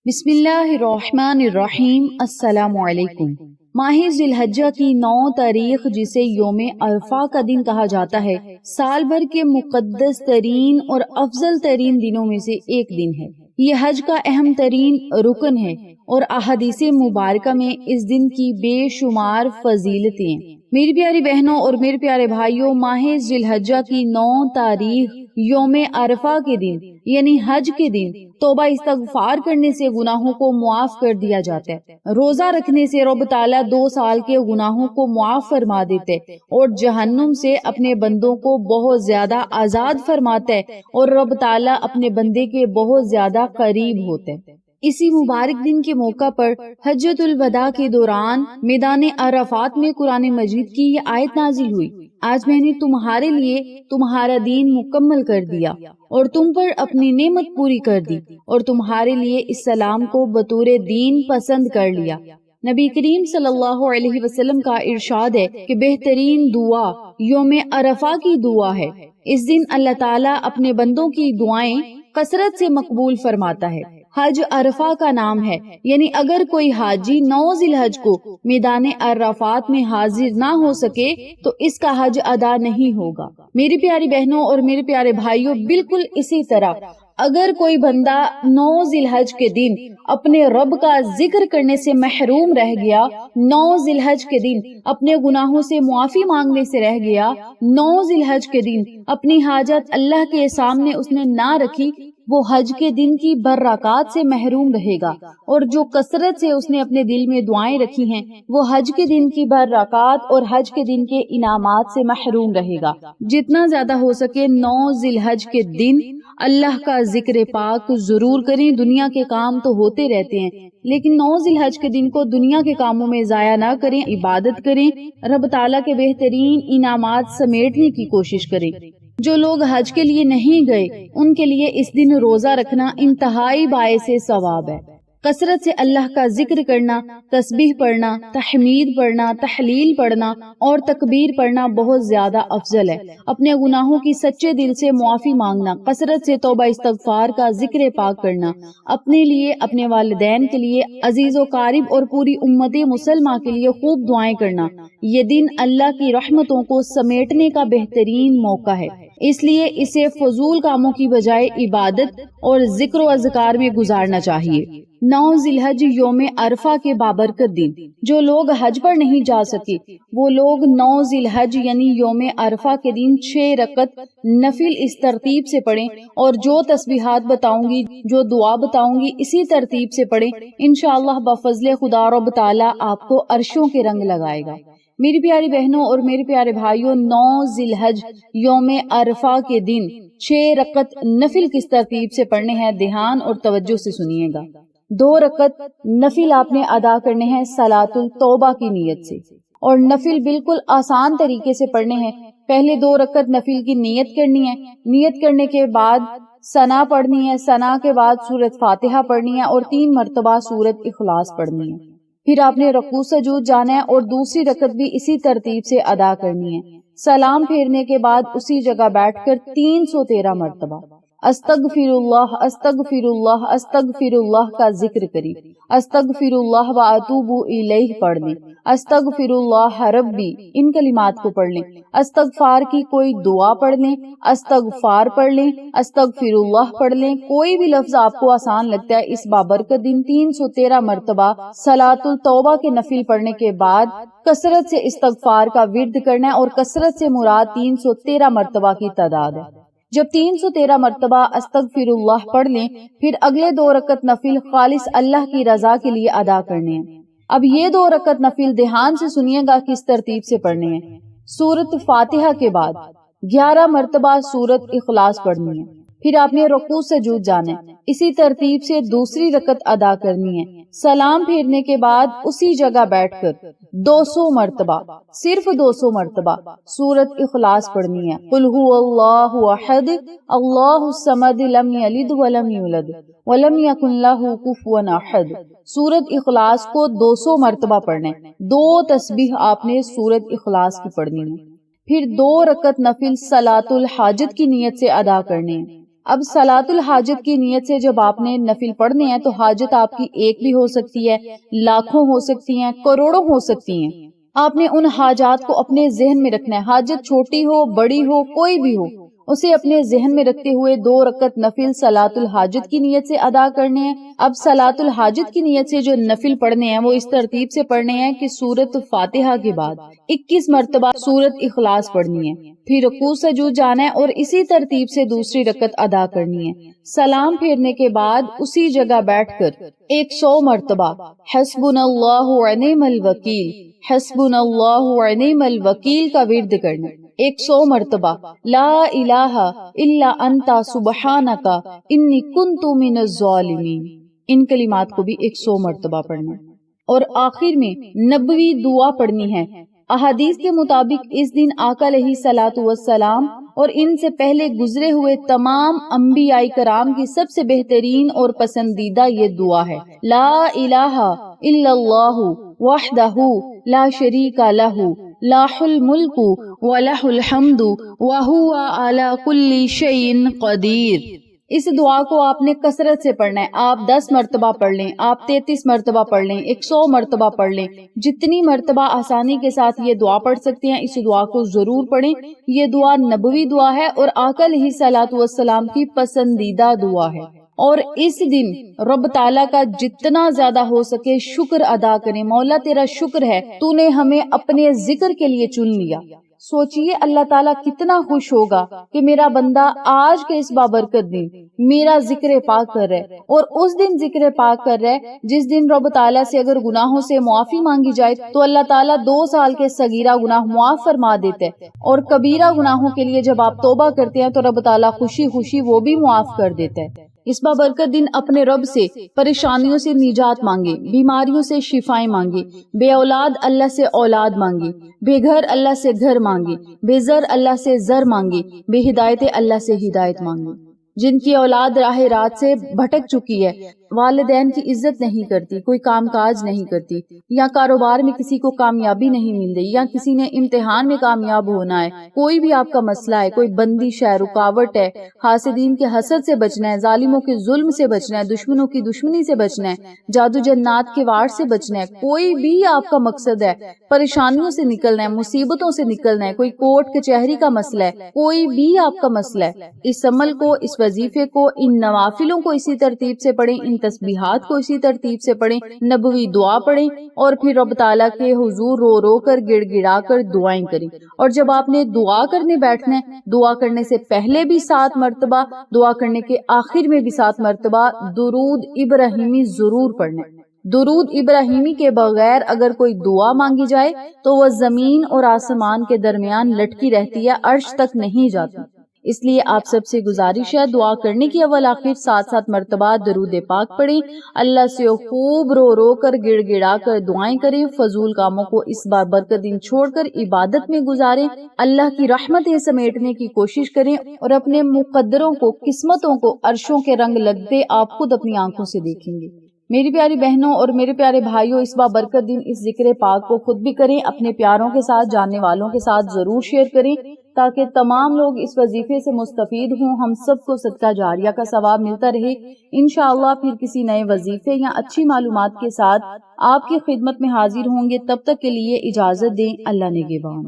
بسم اللہ الرحمن الرحیم۔ السلام علیکم۔ ماہ ذی الحجہ کی 9 تاریخ جسے یوم عرفہ کا دن کہا جاتا ہے، سال بھر کے مقدس ترین اور افضل ترین دنوں میں سے ایک دن ہے۔ یہ حج کا اہم ترین رکن ہے اور احادیث مبارکہ میں اس دن کی بے شمار فضیلتیں ہیں۔ میری پیاری بہنوں اور میرے پیارے بھائیوں، ماہ ذی الحجہ کی 9 تاریخ یوم عرفہ کے دن یعنی حج کے دن توبہ استغفار کرنے سے گناہوں کو معاف کر دیا جاتا ہے۔ روزہ رکھنے سے رب تعالیٰ 2 سال کے گناہوں کو معاف فرما دیتے اور جہنم سے اپنے بندوں کو بہت زیادہ آزاد فرماتا ہے اور رب تعالیٰ اپنے بندے کے بہت زیادہ قریب ہوتے ہیں۔ اسی مبارک دن کے موقع پر حجۃ الوداع کے دوران میدان عرفات میں قرآن مجید کی یہ آیت نازل ہوئی: آج میں نے تمہارے لیے تمہارا دین مکمل کر دیا اور تم پر اپنی نعمت پوری کر دی اور تمہارے لیے اسلام کو بطور دین پسند کر لیا۔ نبی کریم صلی اللہ علیہ وسلم کا ارشاد ہے کہ بہترین دعا یوم عرفہ کی دعا ہے۔ اس دن اللہ تعالیٰ اپنے بندوں کی دعائیں کثرت سے مقبول فرماتا ہے۔ حج عرفہ کا نام ہے، یعنی اگر کوئی حاجی 9 ذی الحج کو میدان عرفات میں حاضر نہ ہو سکے تو اس کا حج ادا نہیں ہوگا۔ میری پیاری بہنوں اور میرے پیارے بھائیوں، بالکل اسی طرح اگر کوئی بندہ 9 ذی الحج کے دن اپنے رب کا ذکر کرنے سے محروم رہ گیا، 9 ذی الحج کے دن اپنے گناہوں سے معافی مانگنے سے رہ گیا، 9 ذی الحج کے دن اپنی حاجت اللہ کے سامنے اس نے نہ رکھی، وہ حج کے دن کی برکات سے محروم رہے گا۔ اور جو کثرت سے اس نے اپنے دل میں دعائیں رکھی ہیں، وہ حج کے دن کی برکات اور حج کے دن کے انعامات سے محروم رہے گا۔ جتنا زیادہ ہو سکے 9 ذی الحج کے دن اللہ کا ذکر پاک ضرور کریں۔ دنیا کے کام تو ہوتے رہتے ہیں، لیکن 9 ذی الحج کے دن کو دنیا کے کاموں میں ضائع نہ کریں، عبادت کریں، رب تعالیٰ کے بہترین انعامات سمیٹنے کی کوشش کریں۔ جو لوگ حج کے لیے نہیں گئے، ان کے لیے اس دن روزہ رکھنا انتہائی باعث ثواب ہے۔ کثرت سے اللہ کا ذکر کرنا، تسبیح پڑھنا، تحمید پڑھنا، تحلیل پڑھنا اور تکبیر پڑھنا بہت زیادہ افضل ہے۔ اپنے گناہوں کی سچے دل سے معافی مانگنا، کثرت سے توبہ استغفار کا ذکر پاک کرنا، اپنے لیے، اپنے والدین کے لیے، عزیز و قارب اور پوری امت مسلمہ کے لیے خوب دعائیں کرنا، یہ دن اللہ کی رحمتوں کو سمیٹنے کا بہترین موقع ہے۔ اس لیے اسے فضول کاموں کی بجائے عبادت اور ذکر و اذکار میں گزارنا چاہیے۔ 9 ذی الحج یوم عرفہ کے بابرکت دن جو لوگ حج پر نہیں جا سکے، وہ لوگ 9 ذی الحج یعنی یوم عرفہ کے دن 6 رکعت نفل اس ترتیب سے پڑھیں، اور جو تسبیحات بتاؤں گی، جو دعا بتاؤں گی، اسی ترتیب سے پڑھیں۔ انشاءاللہ بفضل خدا رب تعالیٰ آپ کو عرشوں کے رنگ لگائے گا۔ میری پیاری بہنوں اور میرے پیارے بھائیوں، 9 ذی الحج یوم عرفہ کے دن 6 رکعت نفل کس ترتیب سے پڑھنے ہیں، دھیان اور توجہ سے سنیے گا۔ 2 رکعت نفل آپ نے ادا کرنے ہیں صلاۃ التوبہ کی نیت سے، اور نفل بالکل آسان طریقے سے پڑھنے ہیں۔ پہلے 2 رکعت نفل کی نیت کرنی ہے، نیت کرنے کے بعد ثنا پڑھنی ہے، ثنا کے بعد سورۃ فاتحہ پڑھنی ہے اور 3 مرتبہ سورۃ اخلاص پڑھنی ہے۔ پھر آپ نے رکوع سجود جانا ہے اور دوسری رکعت بھی اسی ترتیب سے ادا کرنی ہے۔ سلام پھیرنے کے بعد اسی جگہ بیٹھ کر 313 مرتبہ استغفر اللہ استغفر اللہ استغفر اللہ کا ذکر کری، استغفر اللہ و اتوب الیہ پڑھ لیں، استغفر اللہ ربی ان کلمات کو پڑھ لیں، استغفار کی کوئی دعا پڑھ لیں، استغفار پڑھ لیں، استغفر اللہ پڑھ لیں، کوئی بھی لفظ آپ کو آسان لگتا ہے۔ اس بابرکت دن 313 مرتبہ صلاۃ التوبہ کے نفل پڑھنے کے بعد کثرت سے استغفار کا ورد کرنا ہے، اور کثرت سے مراد 313 مرتبہ کی تعداد ہے۔ جب 313 مرتبہ استغفر اللہ پڑھ لیں، پھر اگلے 2 رکعت نفل خالص اللہ کی رضا کے لیے ادا کرنے ہیں۔ اب یہ 2 رکعت نفل دھیان سے سنیے گا کس ترتیب سے پڑھنے ہیں۔ سورۃ فاتحہ کے بعد 11 مرتبہ سورۃ اخلاص پڑھنی ہے، پھر آپ نے رکوع سجود جانا ہے، اسی ترتیب سے دوسری رکعت ادا کرنی ہے۔ سلام پھیرنے کے بعد اسی جگہ بیٹھ کر 200 مرتبہ، صرف 200 مرتبہ سورۃ اخلاص پڑھنی ہے۔ قل هو اللہ احد اللہ الصمد لم یلد ولم یولد ولم یکن لہ کفوا احد۔ سورۃ اخلاص کو 200 مرتبہ پڑھنا ہے۔ 2 تسبیح آپ نے سورۃ اخلاص کی پڑھنی ہے۔ پھر 2 رکعت نفل صلاۃ الحاجت کی نیت سے ادا کرنے ہیں۔ اب صلاۃ الحاجت کی نیت سے جب آپ نے نفل پڑھنے ہیں تو حاجت آپ کی ایک بھی ہو سکتی ہے، لاکھوں ہو سکتی ہیں، کروڑوں ہو سکتی ہیں۔ آپ نے ان حاجات کو اپنے ذہن میں رکھنا ہے، حاجت چھوٹی ہو بڑی ہو کوئی بھی ہو، اسے اپنے ذہن میں رکھتے ہوئے 2 رکعت نفل صلاۃ الحاجت کی نیت سے ادا کرنے ہیں۔ اب صلاۃ الحاجت کی نیت سے جو نفل پڑھنے ہیں وہ اس ترتیب سے پڑھنے ہیں کہ سورۃ فاتحہ کے بعد 21 مرتبہ سورۃ اخلاص پڑھنی ہے، پھر رکوع سجود جانا ہے اور اسی ترتیب سے دوسری رکعت ادا کرنی ہے۔ سلام پھیرنے کے بعد اسی جگہ بیٹھ کر 100 مرتبہ حسبنا اللہ ونعم الوکیل، حسبنا اللہ ونعم الوکیل کا ورد کرنا، 100 مرتبہ لا الہ الا انت سبحانک انی کنت من الظالمین، ان کلمات کو بھی 100 مرتبہ پڑھنا اور آخر میں نبوی دعا پڑھنی ہے۔ احادیث کے مطابق اس دن آقا علیہ الصلوۃ والسلام اور ان سے پہلے گزرے ہوئے تمام انبیاء کرام کی سب سے بہترین اور پسندیدہ یہ دعا ہے، لا الہ الا اللہ وحدہ لا شریک لہ لہ الملک ولہ الحمد وہو علی کل شیء قدیر۔ اس دعا کو آپ نے کثرت سے پڑھنا ہے، آپ 10 مرتبہ پڑھ لیں، آپ 33 مرتبہ پڑھ لیں، 100 مرتبہ پڑھ لیں، جتنی مرتبہ آسانی کے ساتھ یہ دعا پڑھ سکتے ہیں اس دعا کو ضرور پڑھیں۔ یہ دعا نبوی دعا ہے اور آقا علیہ الصلوۃ والسلام کی پسندیدہ دعا ہے، اور اس دن رب تعالیٰ کا جتنا زیادہ ہو سکے شکر ادا کریں۔ مولا تیرا شکر ہے تو نے ہمیں اپنے ذکر کے لیے چن لیا۔ سوچئے اللہ تعالیٰ کتنا خوش ہوگا کہ میرا بندہ آج کے اس بابرکت دن میرا ذکر پاک کر رہے، اور اس دن ذکر پاک کر رہے جس دن رب تعالیٰ سے اگر گناہوں سے معافی مانگی جائے تو اللہ تعالیٰ 2 سال کے صغیرہ گناہ معاف فرما دیتے ہیں، اور کبیرہ گناہوں کے لیے جب آپ توبہ کرتے ہیں تو رب تعالیٰ خوشی خوشی وہ بھی معاف کر دیتا ہے۔ اس بابرکت دن اپنے رب سے پریشانیوں سے نجات مانگے، بیماریوں سے شفائیں مانگے، بے اولاد اللہ سے اولاد مانگے، بے گھر اللہ سے گھر مانگے، بے زر اللہ سے زر مانگے، بے ہدایت اللہ سے ہدایت مانگے۔ جن کی اولاد راہ رات سے بھٹک چکی ہے، والدین کی عزت نہیں کرتی، کوئی کام کاج نہیں کرتی، یا کاروبار میں کسی کو کامیابی نہیں مل رہی، یا کسی نے امتحان میں کامیاب ہونا ہے، کوئی بھی آپ کا مسئلہ ہے، کوئی بندش ہے، رکاوٹ ہے، حاسدین کے حسد سے بچنا ہے، ظالموں کے ظلم سے بچنا ہے، دشمنوں کی دشمنی سے بچنا ہے، جادو جنات کے وار سے بچنا ہے، کوئی بھی آپ کا مقصد ہے، پریشانیوں سے نکلنا ہے، مصیبتوں سے نکلنا ہے، کوئی کورٹ کچہری کا مسئلہ ہے، کوئی بھی آپ کا مسئلہ ہے، اس عمل کو، اس وظیفے کو، ان نوافلوں کو اسی ترتیب سے پڑھیں، ان تسبیحات کو اسی ترتیب سے پڑھیں، نبوی دعا پڑھیں، اور پھر رب تعالیٰ کے حضور رو رو کر گڑ گڑا کر دعائیں کریں۔ اور جب آپ نے دعا کرنے بیٹھنا ہے، دعا کرنے سے پہلے بھی 7 مرتبہ، دعا کرنے کے آخر میں بھی 7 مرتبہ درود ابراہیمی ضرور پڑھنا ہے۔ درود ابراہیمی کے بغیر اگر کوئی دعا مانگی جائے تو وہ زمین اور آسمان کے درمیان لٹکی رہتی ہے، عرش تک نہیں جاتی۔ اس لیے آپ سب سے گزارش ہے دعا کرنے کی اول آخر 7 مرتبہ درود پاک پڑھیں، اللہ سے خوب رو رو کر گڑ گڑا کر دعائیں کریں، فضول کاموں کو اس بابرکت دن چھوڑ کر عبادت میں گزاریں، اللہ کی رحمتیں سمیٹنے کی کوشش کریں، اور اپنے مقدروں کو، قسمتوں کو عرشوں کے رنگ لگتے آپ خود اپنی آنکھوں سے دیکھیں گے۔ میری پیاری بہنوں اور میرے پیارے بھائیوں، اس بابرکت دن اس ذکر پاک کو خود بھی کریں، اپنے پیاروں کے ساتھ، جاننے والوں کے ساتھ ضرور شیئر کریں تاکہ تمام لوگ اس وظیفے سے مستفید ہوں، ہم سب کو صدقہ جاریہ کا ثواب ملتا رہے۔ انشاءاللہ پھر کسی نئے وظیفے یا اچھی معلومات کے ساتھ آپ کی خدمت میں حاضر ہوں گے، تب تک کے لیے اجازت دیں، اللہ نگہبان۔